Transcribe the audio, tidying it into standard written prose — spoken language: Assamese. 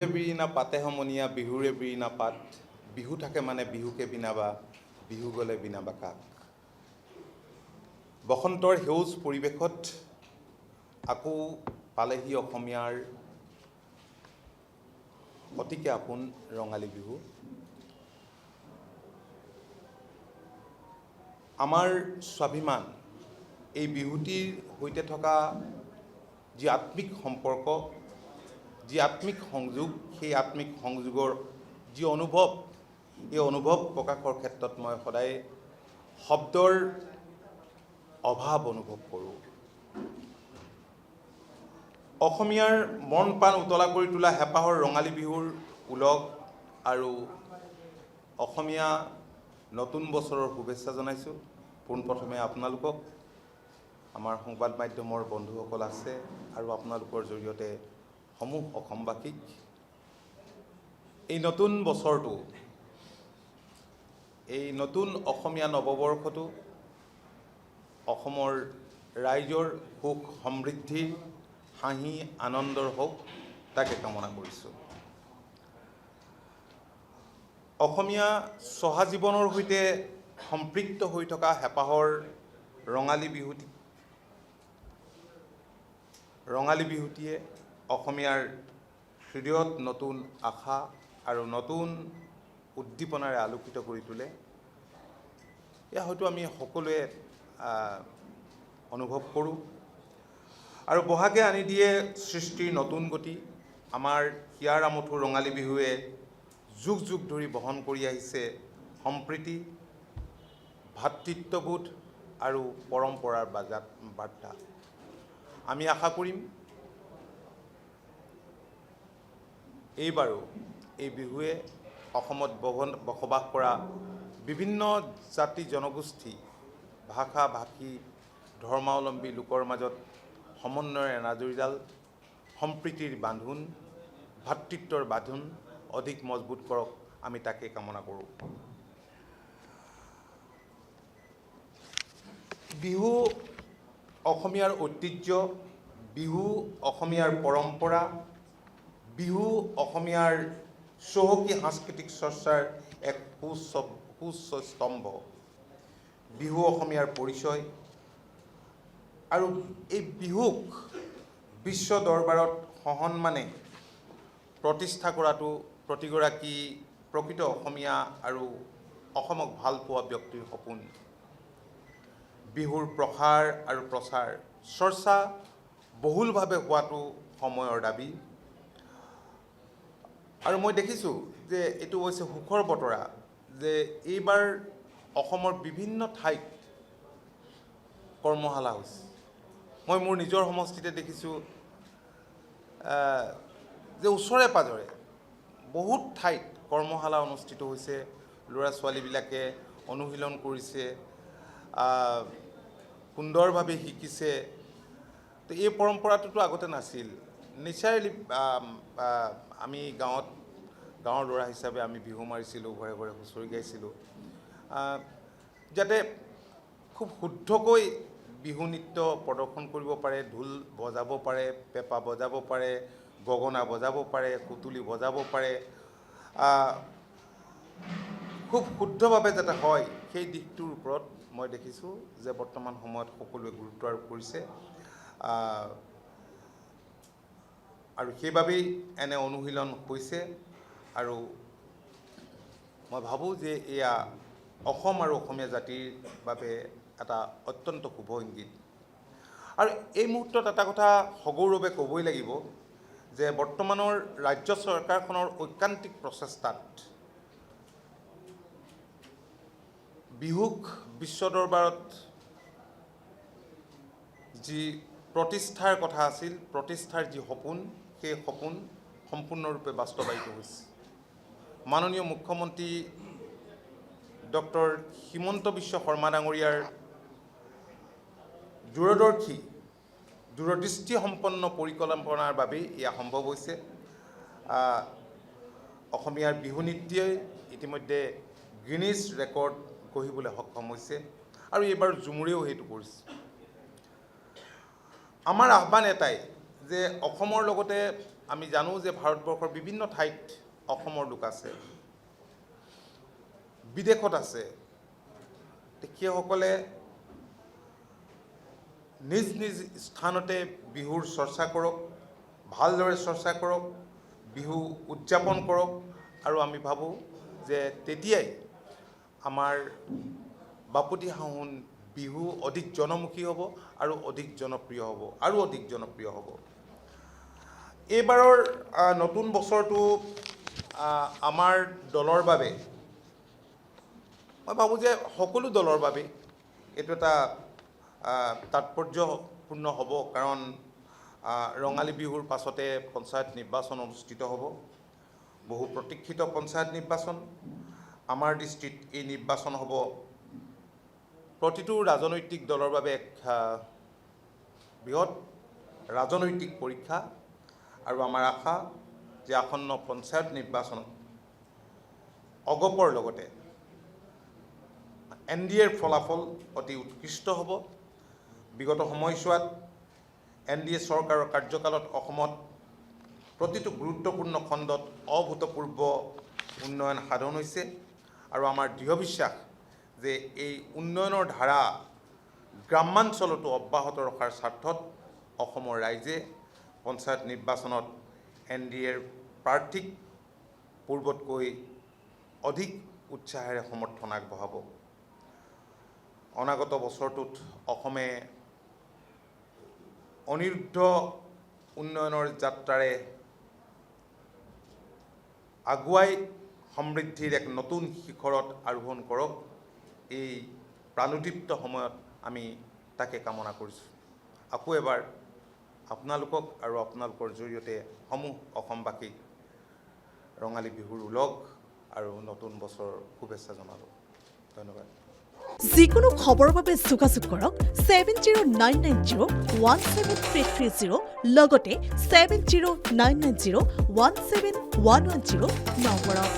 বিৰিণা পাতে সমনীয়া বিহুৰে বিৰিণা পাত বিহু থাকে মানে বিহুকে বিনাবা বিহু গ'লে বিনাবা কাক। বসন্তৰ সেউজ পৰিৱেশত আকৌ পালেহি অসমীয়াৰ অতিকে আপোন ৰঙালী বিহু। আমাৰ স্বাভিমান এই বিহুটিৰ সৈতে থকা যি আত্মিক সম্পৰ্ক, যি আত্মিক সংযোগ, সেই আত্মিক সংযোগৰ যি অনুভৱ, এই অনুভৱ প্ৰকাশৰ ক্ষেত্ৰত মই সদায় শব্দৰ অভাৱ অনুভৱ কৰোঁ। অসমীয়াৰ মন প্ৰাণ উতলা কৰি তোলা হেঁপাহৰ ৰঙালী বিহুৰ উলগ আৰু অসমীয়া নতুন বছৰৰ শুভেচ্ছা জনাইছোঁ। পোনপ্ৰথমে আপোনালোকক, আমাৰ সংবাদ মাধ্যমৰ বন্ধুসকল আছে আৰু আপোনালোকৰ জৰিয়তে সমূহ অসমবাসীক এই নতুন বছৰটো, এই নতুন অসমীয়া নৱবৰ্ষটো অসমৰ ৰাইজৰ সুখ সমৃদ্ধি হাঁহি আনন্দৰ হওক তাকে কামনা কৰিছোঁ। অসমীয়া চহা জীৱনৰ সৈতে সম্পৃক্ত হৈ থকা হেঁপাহৰ ৰঙালী বিহুটিয়ে অসমীয়াৰ হৃদয়ত নতুন আশা আৰু নতুন উদ্দীপনাৰে আলোকিত কৰি তোলে। এয়া হয়তো আমি সকলোৱে অনুভৱ কৰোঁ। আৰু বহাগে আনি দিয়ে সৃষ্টিৰ নতুন গতি। আমাৰ হিয়াৰ আমঠু ৰঙালী বিহুৱে যুগ যুগ ধৰি বহন কৰি আহিছে সম্প্ৰীতি, ভাতৃত্ববোধ আৰু পৰম্পৰাৰ বাৰ্তা। আমি আশা কৰিম এইবাৰো এই বিহুৱে অসমত বসবাস কৰা বিভিন্ন জাতি জনগোষ্ঠী, ভাষা ভাষী, ধৰ্মাৱলম্বী লোকৰ মাজত সমন্বয়ৰ এনাজৰীডাল, সম্প্ৰীতিৰ বান্ধোন, ভাতৃত্বৰ বান্ধোন অধিক মজবুত কৰক, আমি তাকে কামনা কৰোঁ। বিহু অসমীয়াৰ ঐতিহ্য, বিহু অসমীয়াৰ পৰম্পৰা, বিহু অসমীয়াৰ চহকী সাংস্কৃতিক চৰ্চাৰ এক সুউচ্চ স্তম্ভ। বিহু অসমীয়াৰ পৰিচয় আৰু এই বিহুক বিশ্ব দৰবাৰত সসন্মানে প্ৰতিষ্ঠা কৰাটো প্ৰতিগৰাকী প্ৰকৃত অসমীয়া আৰু অসমক ভাল পোৱা ব্যক্তিৰ সপোন। বিহুৰ প্ৰসাৰ আৰু প্ৰচাৰ চৰ্চা বহুলভাৱে হোৱাটো সময়ৰ দাবী। আৰু মই দেখিছোঁ যে এইটো হৈছে সুখৰ বতৰা যে এইবাৰ অসমৰ বিভিন্ন ঠাইত কৰ্মশালা হৈছে। মই মোৰ নিজৰ সমষ্টিতে দেখিছোঁ যে ওচৰে পাঁজৰে বহুত ঠাইত কৰ্মশালা অনুষ্ঠিত হৈছে, ল'ৰা ছোৱালীবিলাকে অনুশীলন কৰিছে, সুন্দৰভাৱে শিকিছে। তো এই পৰম্পৰাটোতো আগতে নাছিল। নেচাৰেলি আমি গাঁৱৰ ল'ৰা হিচাপে আমি বিহু মাৰিছিলোঁ, ঘৰে ঘৰে হুঁচৰি গাইছিলোঁ, যাতে খুব শুদ্ধকৈ বিহু নৃত্য প্ৰদৰ্শন কৰিব পাৰে, ঢোল বজাব পাৰে, পেঁপা বজাব পাৰে, গগনা বজাব পাৰে, সুতুলি বজাব পাৰে, খুব শুদ্ধভাৱে যাতে হয় সেই দিশটোৰ ওপৰত মই দেখিছোঁ যে বৰ্তমান সময়ত সকলোৱে গুৰুত্ব আৰোপ কৰিছে। আৰু সেইবাবেই এনে অনুশীলন হৈছে। আৰু মই ভাবোঁ যে এয়া অসম আৰু অসমীয়া জাতিৰ বাবে এটা অত্যন্ত শুভ ইংগিত। আৰু এই মুহূৰ্তত এটা কথা সগৌৰৱে ক'বই লাগিব যে বৰ্তমানৰ ৰাজ্য চৰকাৰখনৰ ঐকান্তিক প্ৰচেষ্টাত বিহুক বিশ্ব দৰবাৰত যি প্ৰতিষ্ঠাৰ কথা আছিল, প্ৰতিষ্ঠাৰ যি সপোন, সেই সপোন সম্পূৰ্ণৰূপে বাস্তৱায়িত হৈছে। মাননীয় মুখ্যমন্ত্ৰী ডক্টৰ হিমন্ত বিশ্ব শৰ্মা ডাঙৰীয়াৰ দূৰদৃষ্টিসম্পন্ন পৰিকল্পনাৰ বাবেই এয়া সম্ভৱ হৈছে। অসমীয়াৰ বিহু নৃত্যই ইতিমধ্যে গিনিজ ৰেকৰ্ড গঢ়িবলৈ সক্ষম হৈছে আৰু এইবাৰ ঝুমুৰেও সেইটো কৰিছে। আমাৰ আহ্বান এটাই যে অসমৰ লগতে আমি জানো যে ভাৰতবৰ্ষৰ বিভিন্ন ঠাইত অসমৰ লোক আছে, বিদেশত আছে। সেইসকলে নিজ নিজ স্থানতে বিহুৰ চৰ্চা কৰক, ভালদৰে চৰ্চা কৰক, বিহু উদযাপন কৰক, আৰু আমি ভাবোঁ যে তেতিয়াই আমাৰ বাপতিসাহোন বিহু অধিক জনমুখী হ'ব আৰু অধিক জনপ্ৰিয় হ'ব। এইবাৰৰ নতুন বছৰটো আমাৰ দলৰ বাবে, মই ভাবোঁ যে সকলো দলৰ বাবে এইটো এটা তাৎপৰ্যপূৰ্ণ হ'ব, কাৰণ ৰঙালী বিহুৰ পাছতে পঞ্চায়ত নিৰ্বাচন অনুষ্ঠিত হ'ব, বহু প্ৰতীক্ষিত পঞ্চায়ত নিৰ্বাচন। আমাৰ দৃষ্টিত এই নিৰ্বাচন হ'ব প্ৰতিটো ৰাজনৈতিক দলৰ বাবে এক বৃহৎ ৰাজনৈতিক পৰীক্ষা, আৰু আমাৰ আশা যে আসন্ন পঞ্চায়ত নিৰ্বাচনত অগপৰ লগতে NDAৰ ফলাফল অতি উৎকৃষ্ট হ'ব। বিগত সময়ছোৱাত NDA চৰকাৰৰ কাৰ্যকালত অসমত প্ৰতিটো গুৰুত্বপূৰ্ণ খণ্ডত অভূতপূৰ্ব উন্নয়ন সাধন হৈছে, আৰু আমাৰ দৃঢ় বিশ্বাস যে এই উন্নয়নৰ ধাৰা গ্ৰামাঞ্চলতো অব্যাহত ৰখাৰ স্বাৰ্থত অসমৰ ৰাইজে পঞ্চায়ত নিৰ্বাচনত NDAৰ প্ৰাৰ্থীক পূৰ্বতকৈ অধিক উৎসাহেৰে সমৰ্থন আগবঢ়াব। অনাগত বছৰটোত অসমে অনিৰুদ্ধ উন্নয়নৰ যাত্ৰাৰে আগুৱাই সমৃদ্ধিৰ এক নতুন শিখৰত আৰোহণ কৰক। এই প্ৰাণোদ্দীপ্ত সময়ত আমি তাকে কামনা কৰিছোঁ। আকৌ এবাৰ আপোনালোকক আৰু আপোনালোকৰ জৰিয়তে সমূহ অসমবাসীক ৰঙালী বিহুৰ উলগ আৰু নতুন বছৰৰ শুভেচ্ছা জনালোঁ। ধন্যবাদ। যিকোনো খবৰৰ বাবে যোগাযোগ কৰক 7099017330 লগতে 7099017110 নম্বৰত।